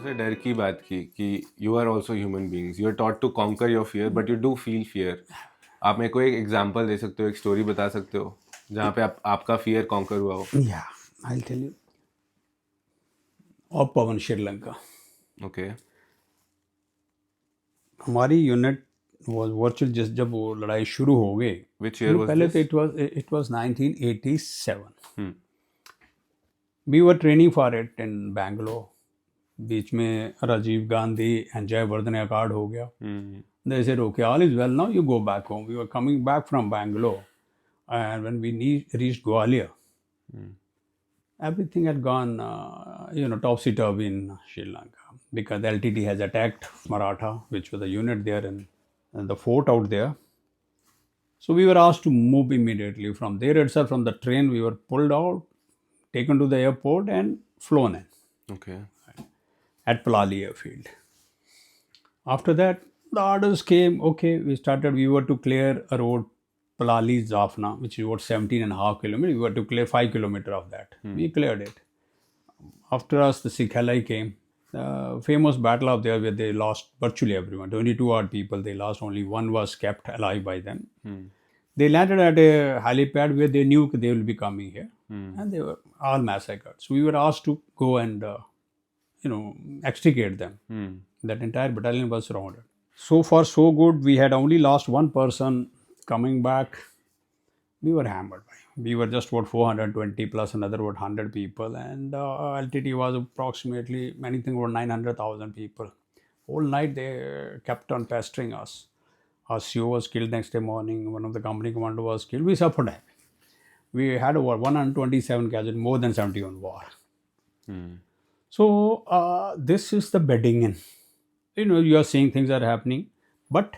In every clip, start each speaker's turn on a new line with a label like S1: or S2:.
S1: से डर की बात की कि you are also human beings, you are taught to conquer your fear but you do feel fear. आप मेरे को एक एग्जांपल दे सकते हो, एक स्टोरी बता सकते हो जहाँ पे आपका फियर कॉन्कर हुआ हो?
S2: Yeah, I'll tell you. Op Pavan, Sri Lanka.
S1: Okay.
S2: हमारी यूनिट वाज वर्चुअल जब वो लड़ाई शुरू हो गई.
S1: Which year was
S2: पहले
S1: this?
S2: तो it was 1987. We were training for it in Bangalore. बीच में राजीव गांधी एंड जयवर्धन अकार्ड हो गया. They said, okay, all is well now, you go back home. We were coming back from Bangalore, and when we reached Gwalior, everything had gone, topsy-turvy in Sri Lanka because the LTT has attacked Maratha, which was a unit there in the fort out there. So we were asked to move immediately. From there itself, from the train, we were pulled out, taken to the airport, and flown in
S1: Okay.
S2: at Palali airfield. After that, the orders came. Okay, we were to clear a road, Palali Zafna, which is about 17.5 kilometers. We were to clear 5 kilometers of that. We cleared it. After us, the Sikhalai came. Famous battle of there where they lost virtually everyone. 22 odd people they lost. Only one was kept alive by them. They landed at a helipad where they knew they will be coming here. And they were all massacred. So we were asked to go and, extricate them. That entire battalion was surrounded. So far, so good. We had only lost one person. Coming back, we were hammered. We were just about 420 plus another about 100 people, and LTT was approximately anything about 900,000 people. Whole night they kept on pestering us. Our CEO was killed next day morning. One of the company commander was killed. We suffered heavy. We had over 127 casualties, more than 70 on war. So this is the bedding in. You are seeing things are happening, but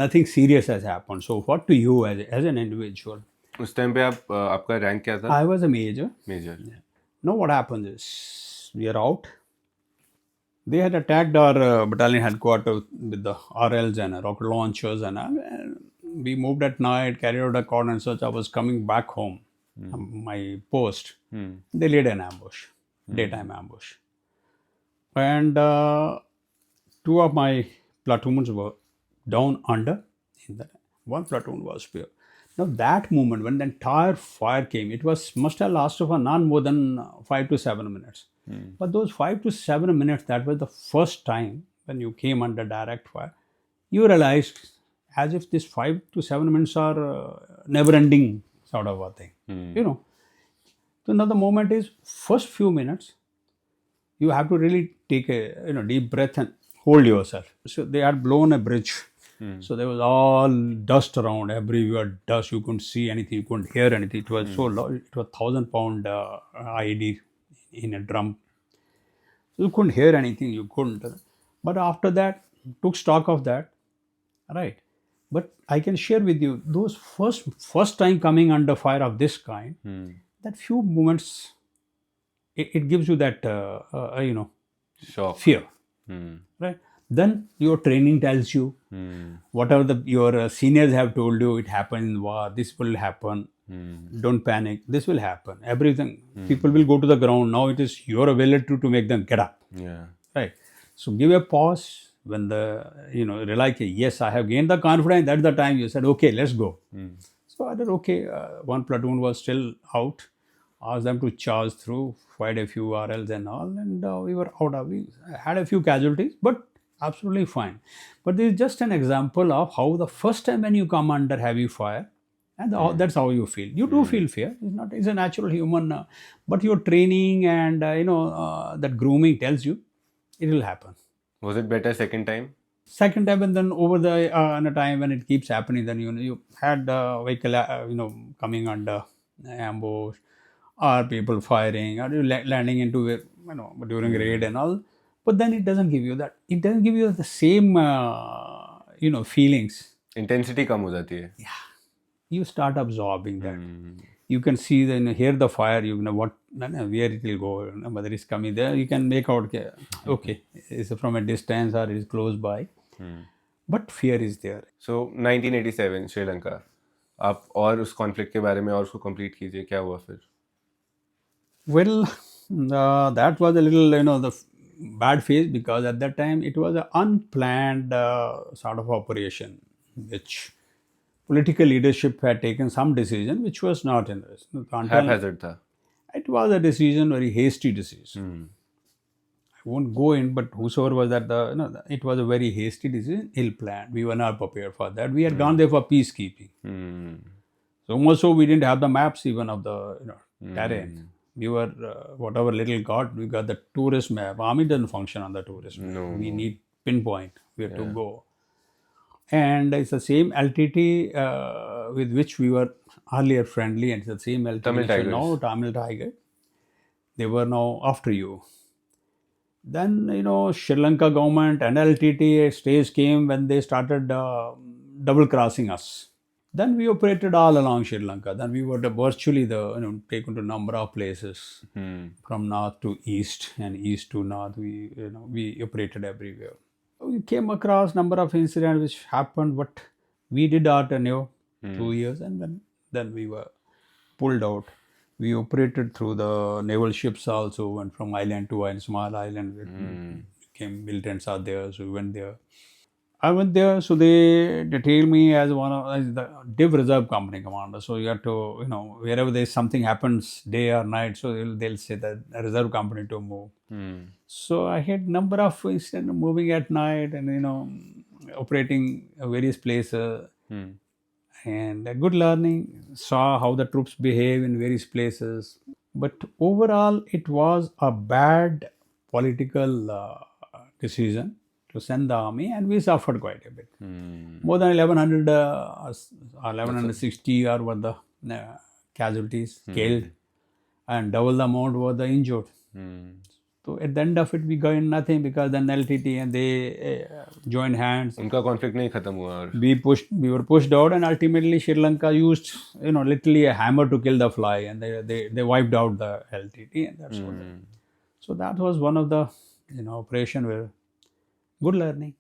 S2: nothing serious has happened. So what to you as an individual?
S1: उस time पे आपका rank क्या था?
S2: I was a major.
S1: Major.
S2: Now what happens is we are out. They had attacked our battalion headquarters with the RLs and rocket launchers, and we moved at night, carried out a cordon search. I was coming back home, my post. They laid an ambush, daytime ambush, and two of my platoons were down under. One platoon was spare. Now that moment, when the entire fire came, it must have lasted for not more than 5 to 7 minutes. But those 5 to 7 minutes, that was the first time when you came under direct fire, you realized as if this 5 to 7 minutes are never-ending sort of a thing. So now the moment is first few minutes, you have to really take a deep breath and hold yourself. So they had blown a bridge. So there was all dust around, everywhere dust. You couldn't see anything, you couldn't hear anything. It was so low. It was 1,000-pound IED in a drum. So you couldn't hear anything, you couldn't. But after that, took stock of that, right? But I can share with you those first time coming under fire of this kind. That few moments, it gives you that
S1: Shock.
S2: fear, right? Then your training tells you whatever your seniors have told you, it happened in war, this will happen, don't panic, this will happen, everything. People will go to the ground. Now it is your ability to make them get up.
S1: Yeah.
S2: Right. So give a pause when realize, yes, I have gained the confidence. That's the time you said, okay, let's go. So I said, okay, one platoon was still out. Asked them to charge through, fired a few RLs and all, and we were out. We had a few casualties, but absolutely fine. But this is just an example of how the first time when you come under heavy fire, and that's how you feel. You do feel fear. It's a natural human, but your training and that grooming tells you it will happen.
S1: Was it better second time?
S2: Second time, and then over the in a time when it keeps happening, then you had vehicle coming under ambush, or people firing, or you landing into it, during raid and all. But then it doesn't give you that. It doesn't give you the same feelings.
S1: Intensity कम हो जाती है.
S2: Yeah, you start absorbing that. You can see hear the fire. You know where it will go, whether it's coming there. You can make out okay, it's from a distance or it's close by. But fear is there.
S1: So 1987 Sri Lanka. आप और उस conflict के बारे में और उसको complete कीजिए, क्या हुआ फिर?
S2: Well, that was a little, bad phase, because at that time it was an unplanned sort of operation, which political leadership had taken some decision which was not in this. Until
S1: Haphazard था.
S2: it was a decision, very hasty decision.
S1: Hmm.
S2: I won't go in, but whosoever was at the, it was a very hasty decision, ill planned. We were not prepared for that. We had gone there for peacekeeping.
S1: Hmm.
S2: So much so we didn't have the maps even of the terrain. We were whatever little got, we got the tourist map. Army doesn't function on the tourist map.
S1: No.
S2: We need pinpoint where to go, and it's the same LTT with which we were earlier friendly, and it's the same LTT
S1: Tamil
S2: which are
S1: Tigers.
S2: now Tamil Tiger. They were now after you. Then Sri Lanka government and LTT stage came when they started double crossing us. Then we operated all along Sri Lanka. Then we were virtually taken to number of places from north to east and east to north. We operated everywhere. We came across number of incidents which happened, but we did not know 2 years, and then we were pulled out. We operated through the naval ships also, went from island to island, small island. Became militants are there, so we went there. I went there, so they detailed me as as the Div Reserve Company commander. So you have to, wherever there's something happens day or night, so they'll say that a reserve company to move. So I had number of incidents moving at night and operating various places, and a good learning. Saw how the troops behave in various places. But overall, it was a bad political decision to send the army, and we suffered quite a bit. More than 1100 or 1160 or were the casualties killed, and double the amount were the injured. So at the end of it, we gained nothing, because then LTT and they joined hands.
S1: उनका conflict नहीं खत्म हुआ और
S2: We were pushed out, and ultimately Sri Lanka used, literally a hammer to kill the fly, and they wiped out the LTT, and that's what. So that was one of the, operation where good learning.